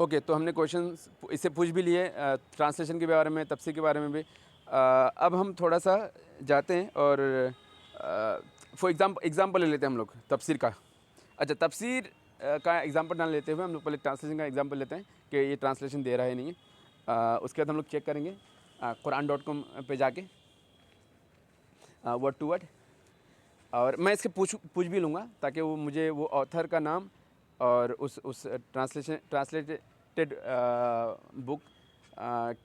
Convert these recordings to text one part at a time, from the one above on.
Okay, तो हमने questions इससे पूछ भी लिए ट्रांसलेशन के बारे में, तफसीर के बारे में भी। अब हम थोड़ा सा जाते हैं और फॉर एग्ज़ाम्पल ले लेते हैं हम लोग तफसीर का। अच्छा, तफसीर का एग्ज़ाम्पल ना लेते हुए हम लोग पहले ट्रांसलेशन का एग्ज़ाम्पल लेते हैं कि ये ट्रांसलेशन दे रहा है नहीं है। उसके बाद हम लोग चेक करेंगे Quran.com पे जाके वर्ड टू वर्ड, और मैं इसके पूछ भी लूँगा ताकि वो मुझे वो ऑथर का नाम और उस ट्रांसलेटेड बुक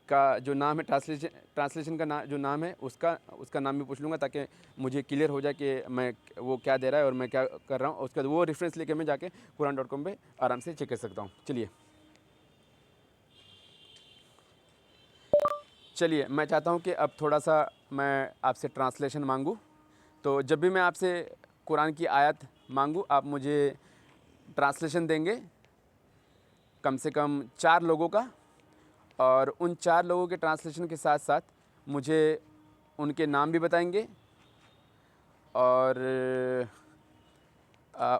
का जो नाम है, ट्रांसलेशन का जो नाम है उसका नाम भी पूछ लूँगा ताकि मुझे क्लियर हो जाए कि मैं वो क्या दे रहा है और मैं क्या कर रहा हूँ। उसके बाद वो रेफरेंस लेके मैं जाके Quran.com पे आराम से चेक कर सकता हूँ। चलिए, मैं चाहता हूँ कि अब थोड़ा सा मैं आपसे ट्रांसलेशन मांगूँ। तो जब भी मैं आपसे कुरान की आयत मांगूँ, आप मुझे ट्रांसलेशन देंगे कम से कम 4 लोगों का, और उन 4 लोगों के ट्रांसलेशन के साथ साथ मुझे उनके नाम भी बताएंगे और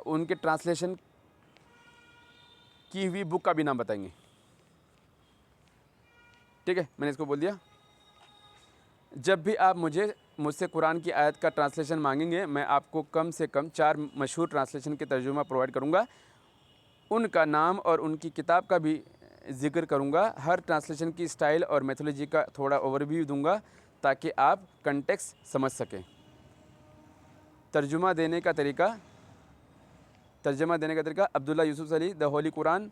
उनके ट्रांसलेशन की हुई बुक का भी नाम बताएंगे। ठीक है, मैंने इसको बोल दिया। जब भी आप मुझसे कुरान की आयत का ट्रांसलेशन मांगेंगे, मैं आपको कम से कम 4 मशहूर ट्रांसलेशन के तर्जुमा प्रोवाइड करूँगा। उनका नाम और उनकी किताब का भी ज़िक्र करूँगा। हर ट्रांसलेशन की स्टाइल और मेथोलॉजी का थोड़ा ओवरव्यू दूँगा ताकि आप कंटेक्स्ट समझ सकें। तर्जुमा देने का तरीका Abdullah Yusuf Ali, the holy Quran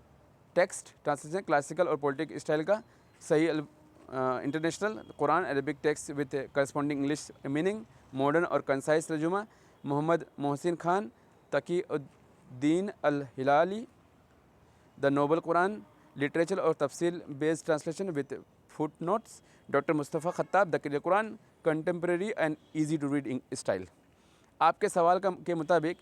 text translation, classical और पोलिटिक स्टाइल का। सही international Quran Arabic text with corresponding English meaning, modern और कंसाइज तर्जुमा, Muhammad Muhsin Khan Taqiuddin al Hilali, the noble Quran literature और तफसील based translation with foot notes, doctor Mustafa Khattab, the clear Quran contemporary and easy to read style. आपके सवाल के मुताबिक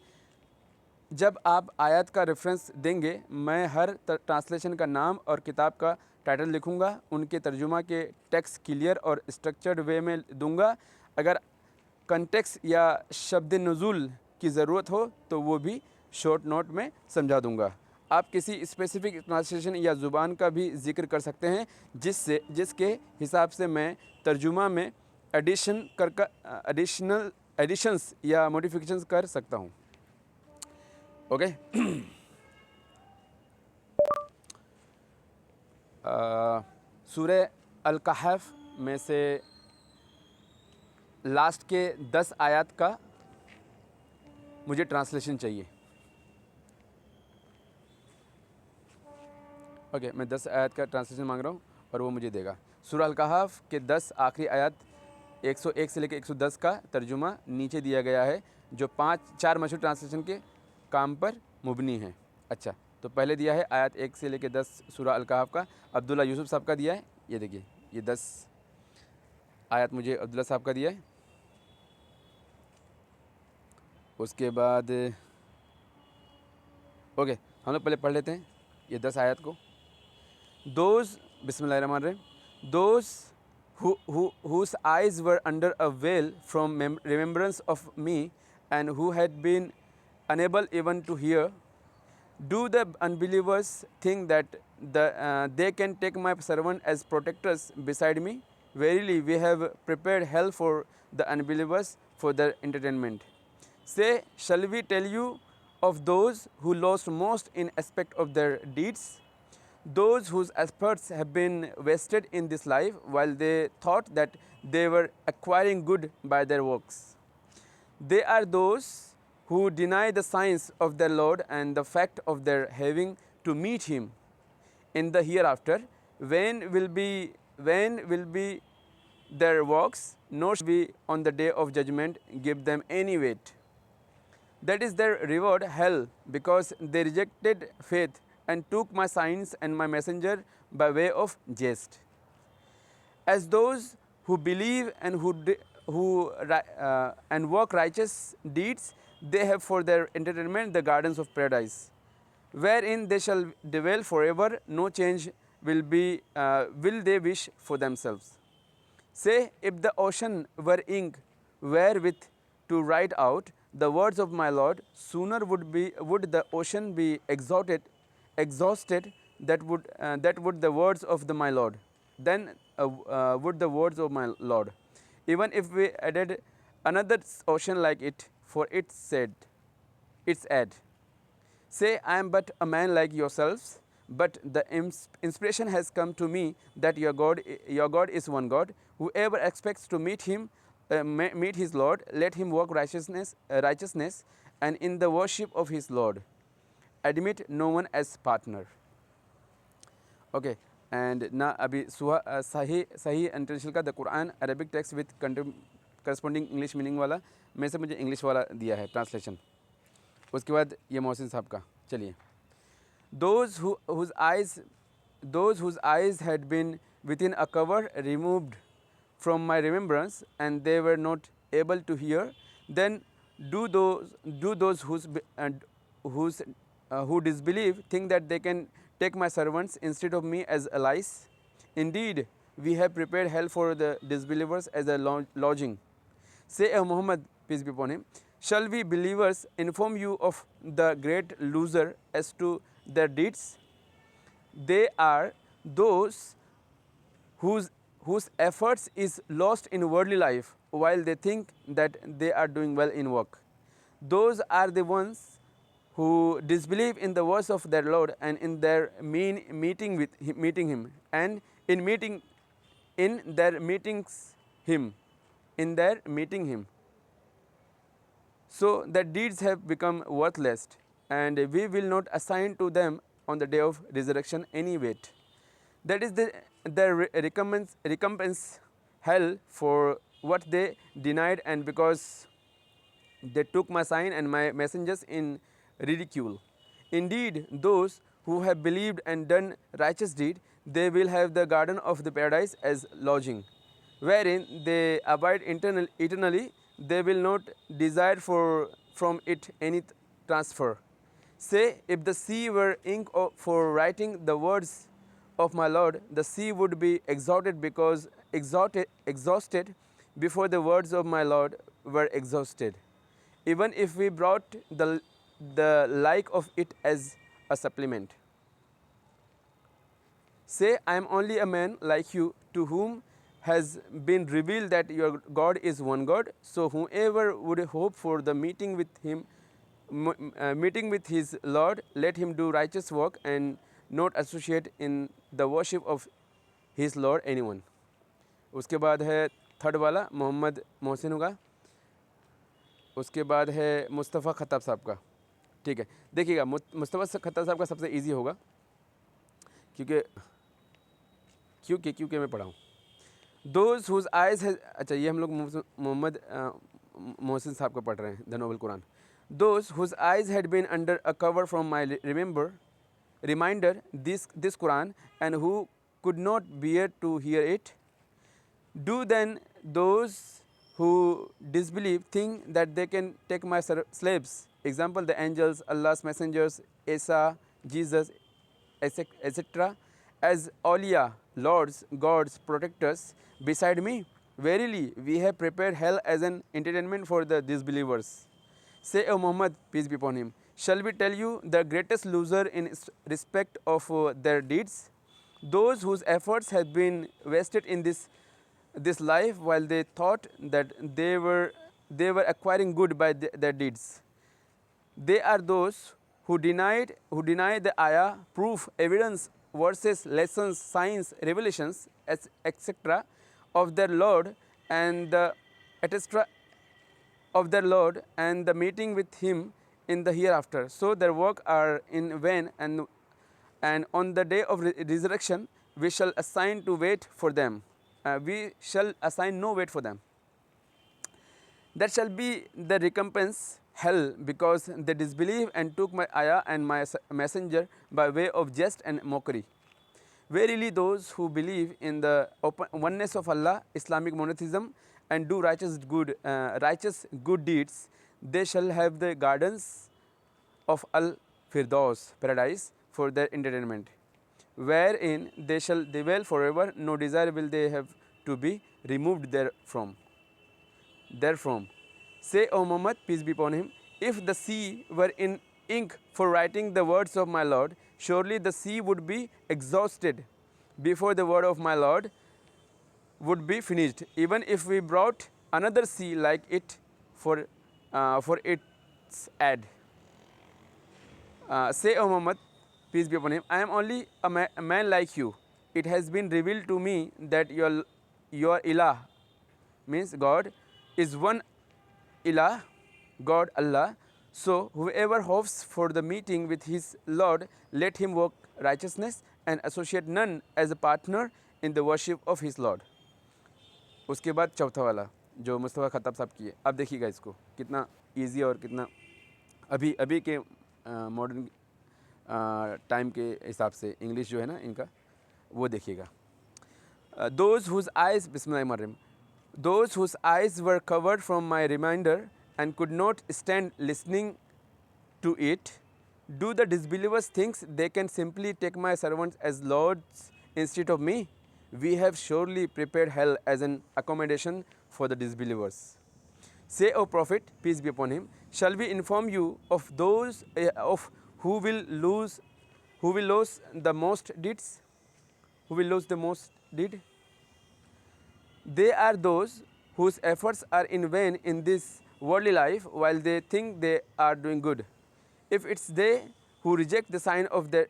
जब आप आयत का रेफरेंस देंगे, मैं हर ट्रांसलेशन का नाम और किताब का टाइटल लिखूंगा, उनके तर्जुमा के टेक्स्ट क्लियर और स्ट्रक्चर्ड वे में दूंगा। अगर कंटेक्स्ट या शब्द नुज़ुल की ज़रूरत हो तो वो भी शॉर्ट नोट में समझा दूंगा। आप किसी स्पेसिफिक ट्रांसलेशन या ज़ुबान का भी जिक्र कर सकते हैं जिसके हिसाब से मैं तर्जुमा में एडिशंस या मॉडिफिकेशंस कर सकता हूँ। ओके। सूरह अल कहफ में से लास्ट के 10 आयत का मुझे ट्रांसलेशन चाहिए। ओके, मैं 10 आयत का ट्रांसलेशन मांग रहा हूँ और वो मुझे देगा। सूरह अल कहफ के 10 आखिरी आयत 101 से लेकर 110 का तर्जुमा नीचे दिया गया है, जो 4 मशहूर ट्रांसलेशन के काम पर मुबनी है। अच्छा, तो पहले दिया है आयत 1 से लेकर 10 सूरह अल कहफ का, अब्दुल्ला यूसुफ साहब का दिया है। ये देखिए, ये 10 आयत मुझे अब्दुल्ला साहब का दिया है। उसके बाद ओके, हम लोग पहले पढ़ लेते हैं ये 10 आयत को। बिस्मिल्लाहिर्रहमानिर्रहीम, those whose eyes were under a veil from remembrance of me and who had been unable even to hear, do the unbelievers think that they can take my servant as protectors beside me? Verily, we have prepared hell for the unbelievers for their entertainment. Say, shall we tell you of those who lost most in aspect of their deeds? Those whose efforts have been wasted in this life while they thought that they were acquiring good by their works. They are those who deny the signs of their Lord and the fact of their having to meet Him in the hereafter. When will be their works? Nor shall we on the day of judgment give them any weight. That is their reward, hell, because they rejected faith and took my signs and my messenger by way of jest. As those who believe and and work righteous deeds, they have for their entertainment the gardens of paradise, wherein they shall dwell forever. No change will they wish for themselves. Say, if the ocean were ink wherewith to write out the words of my Lord, sooner would the ocean be exhausted that would the words of my Lord. Then would the words of my Lord. Even if we added another ocean like it, for it said, its ad. Say, I am but a man like yourselves, but the inspiration has come to me that your God is one God. Whoever expects to meet him, meet his Lord, let him walk righteousness, and in the worship of his Lord. Admit no one as partner. Okay, and now अभी सही international का the Quran Arabic text with corresponding English meaning वाला में से मुझे English वाला दिया है ट्रांसलेशन. उसके बाद ये मोहसिन साहब का. चलिए. Those whose eyes had been within a cover removed from my remembrance, and they were not able to hear, then do those who disbelieve think that they can take my servants instead of me as allies? Indeed, we have prepared hell for the disbelievers as a lodging. Say, O Muhammad, peace be upon him, shall we believers inform you of the great loser as to their deeds? They are those whose efforts is lost in worldly life while they think that they are doing well in work. Those are the ones who disbelieve in the words of their Lord and in their meeting him, and in their meeting him. So their deeds have become worthless, and we will not assign to them on the day of resurrection any weight. That is the recompense hell for what they denied, and because they took my sign and my messengers in ridicule. Indeed, those who have believed and done righteous deed, they will have the garden of the paradise as lodging, wherein they abide eternally. They will not desire from it any transfer. Say, if the sea were ink for writing the words of my Lord, the sea would be exhausted before the words of my Lord were exhausted. Even if we brought the like of it as a supplement. Say, I am only a man like you, to whom has been revealed that your God is one God. So whoever would hope for the meeting with his Lord, let him do righteous work and not associate in the worship of his Lord anyone. उसके बाद है third वाला मोहम्मद मोहसिन होगा. उसके बाद है Mustafa Khattab साहब का. ठीक है, देखिएगा मुस्तफ़ा खत्ताब साहब का सबसे इजी होगा, क्योंकि मैं पढ़ा हूँ. Those whose eyes has, अच्छा ये हम लोग मोहम्मद मोहसिन साहब का पढ़ रहे हैं, the noble Quran. Those whose eyes had been under a cover from my reminder this Quran, and who could not bear to hear it. Do then those who disbelieve think that they can take my slaves, example the angels, Allah's messengers, Isa, Jesus, etc., as awliya, lords, gods, protectors beside me? Verily, we have prepared hell as an entertainment for the disbelievers. Say, O Muhammad, peace be upon him, shall we tell you the greatest loser in respect of their deeds? Those whose efforts have been wasted in this life while they thought that they were acquiring good by their deeds. They are those who deny the ayah, proof, evidence, verses, lessons, signs, revelations, etc. of their Lord, and the meeting with him in the hereafter. So their work are in vain, and on the day of resurrection we shall assign no weight for them. That shall be the recompense hell, because they disbelieve and took my ayah and my messenger by way of jest and mockery. Verily, those who believe in the oneness of Allah, Islamic monotheism, and do righteous good deeds, they shall have the gardens of Al-Firdaus, paradise, for their entertainment, wherein they shall dwell forever. No desire will they have to be removed therefrom. Say, O Muhammad, peace be upon him, if the sea were in ink for writing the words of my Lord, surely the sea would be exhausted before the word of my Lord would be finished, even if we brought another sea like it for its aid. Say, O Muhammad, peace be upon him, I am only a man like you. It has been revealed to me that your ilah, means God, is one ilah, God Allah. So whoever hopes for the meeting with his Lord, let him work righteousness and associate none as a partner in the worship of his Lord. उसके बाद चौथा वाला जो Mustafa Khattab साहब की है, अब देखिएगा इसको कितना इजी और कितना अभी अभी के मॉडर्न टाइम के हिसाब से इंग्लिश जो है ना इनका, वो देखिएगा. Those whose eyes, Bismillahirrahmanirrahim, those whose eyes were covered from my reminder and could not stand listening to it, do the disbelievers think they can simply take my servants as lords instead of me? We have surely prepared hell as an accommodation for the disbelievers. Say, O Prophet, peace be upon him, shall we inform you of those of who will lose the most deeds? Who will lose the most deed? They are those whose efforts are in vain in this worldly life while they think they are doing good. If it's they who reject the sign of their,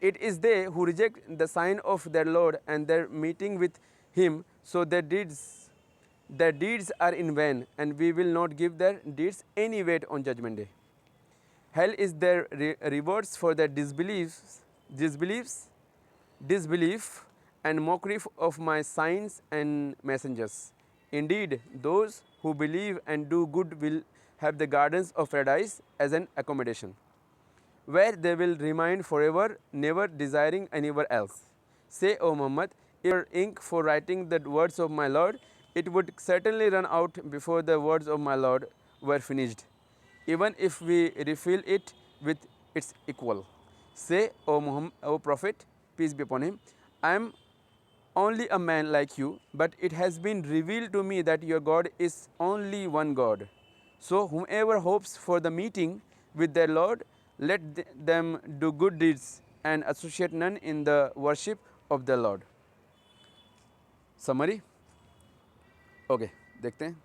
it is they who reject the sign of their Lord and their meeting with Him, so their deeds are in vain, and we will not give their deeds any weight on Judgment Day. Hell is their rewards for their disbelief and mockery of my signs and messengers. Indeed, those who believe and do good will have the gardens of paradise as an accommodation, where they will remain forever, never desiring anywhere else. Say, O Muhammad, if your ink for writing the words of my Lord, it would certainly run out before the words of my Lord were finished, even if we refill it with its equal. Say, O Muhammad, O Prophet, peace be upon him, I am only a man like you, but it has been revealed to me that your God is only one God. So whomever hopes for the meeting with their Lord, let them do good deeds and associate none in the worship of their Lord. Summary. Okay, देखते हैं.